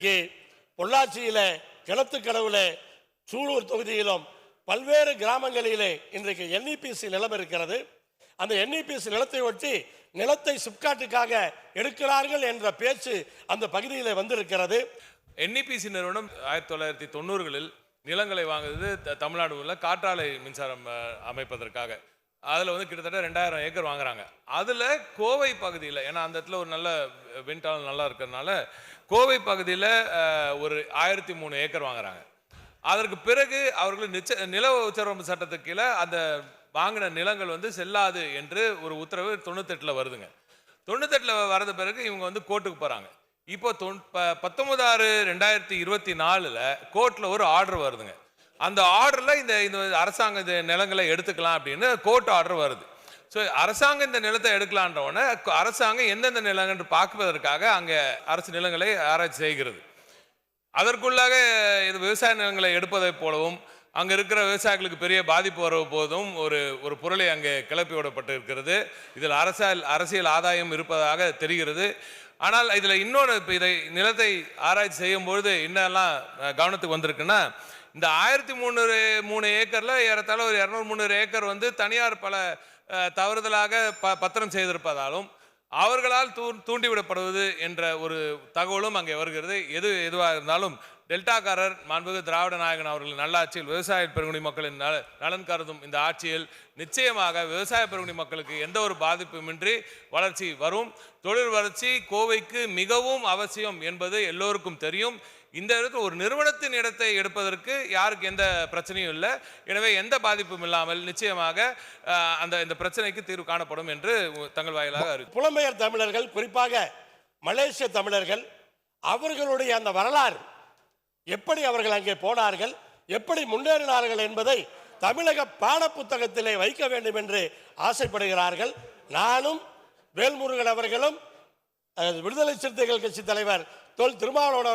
இங்கே பொள்ளாச்சியில, கிணத்துக்கடவுல, சூலூர் தொகுதியிலும் பல்வேறு கிராமங்களிலே இன்றைக்கு NEPC நிலம் இருக்கிறது. அந்த NEPC நிலத்தை ஒட்டி நிலத்தை சிப்காட்டுக்காக எடுக்கிறார்கள் என்ற பேச்சு அந்த பகுதியில் வந்திருக்கிறது. NEPC நிறுவனம் 1990களில் நிலங்களை வாங்குறது தமிழ்நாடு உள்ள காற்றாலை மின்சாரம் அமைப்பதற்காக. அதில் வந்து கிட்டத்தட்ட 2000 ஏக்கர் வாங்குறாங்க. அதில் கோவை பகுதியில், ஏன்னா அந்த இடத்துல ஒரு நல்ல விண்டால் நல்லா இருக்கிறதுனால கோவை பகுதியில் ஒரு 1003 ஏக்கர் வாங்குறாங்க. அதற்கு பிறகு அவர்கள் நில உச்சவரம்பு சட்டத்துக்கு கீழே அந்த வாங்கின நிலங்கள் வந்து செல்லாது என்று ஒரு உத்தரவு 98ல் வருதுங்க. 98ல் வரது பிறகு இவங்க வந்து கோர்ட்டுக்கு போகிறாங்க. இப்போ 19/6/2024 கோர்ட்டில் ஒரு ஆர்டர் வருதுங்க. அந்த ஆர்டரில் இந்த அரசாங்கம் இந்த நிலங்களை எடுத்துக்கலாம் அப்படின்னு கோர்ட் ஆர்டர் வருது. ஸோ அரசாங்கம் இந்த நிலத்தை எடுக்கலான்றவுடனே அரசாங்கம் எந்தெந்த நிலங்கள் பார்ப்பதற்காக அங்கே அரசு நிலங்களை ஆராய்ச்சி செய்கிறது. அதற்குள்ளாக இது விவசாய நிலங்களை எடுப்பதை போலவும் அங்கே இருக்கிற விவசாயிகளுக்கு பெரிய பாதிப்பு வர போதும் ஒரு பொருளை அங்கே கிளப்பி விடப்பட்டு இருக்கிறது. இதில் அரசியல் ஆதாயம் இருப்பதாக தெரிகிறது. ஆனால் இதில் இன்னொன்று, இப்போ இதை நிலத்தை ஆராய்ச்சி செய்யும்பொழுது என்னெல்லாம் கவனத்துக்கு வந்திருக்குன்னா, இந்த 1003 ஏக்கரில் ஏறத்தாழ ஒரு 200-300 ஏக்கர் வந்து தனியார் பல தவறுதலாக பத்திரம் செய்திருப்பதாலும் அவர்களால் தூண்டிவிடப்படுவது என்ற ஒரு தகவலும் அங்கே வருகிறது. எதுவாக இருந்தாலும் டெல்டாக்காரர் மாண்புமிகு திராவிட நாயகன் அவர்களின் நல்லாட்சியில் விவசாய பெருங்குடி மக்களின் நலன் கருதும் இந்த ஆட்சியில் நிச்சயமாக விவசாய பெருங்குடி மக்களுக்கு எந்த ஒரு பாதிப்புமின்றி வளர்ச்சி வரும். தொழில் வளர்ச்சி கோவைக்கு மிகவும் அவசியம் என்பது எல்லோருக்கும் தெரியும். இந்த இடத்துல ஒரு நிறுவனத்தின் இடத்தை எடுப்பதற்கு யாருக்கு எந்த பிரச்சனையும் இல்லை. எனவே எந்த பாதிப்பும் இல்லாமல் நிச்சயமாக இந்த பிரச்சனைக்கு தீர்வு காணப்படும் என்று தங்கள் வாயிலாக புலம்பெயர் தமிழர்கள், குறிப்பாக மலேசிய தமிழர்கள், அவர்களுடைய அந்த வரலாறு, எப்படி அவர்கள் அங்கே போனார்கள், எப்படி முன்னேறினார்கள் என்பதை தமிழக பாட புத்தகத்திலே வைக்க வேண்டும் என்று ஆசைப்படுகிறார்கள். நானும் வேல்முருகன் அவர்களும் விடுதலை சிறுத்தைகள் கட்சி தலைவர் தொல் திருமாவளவன்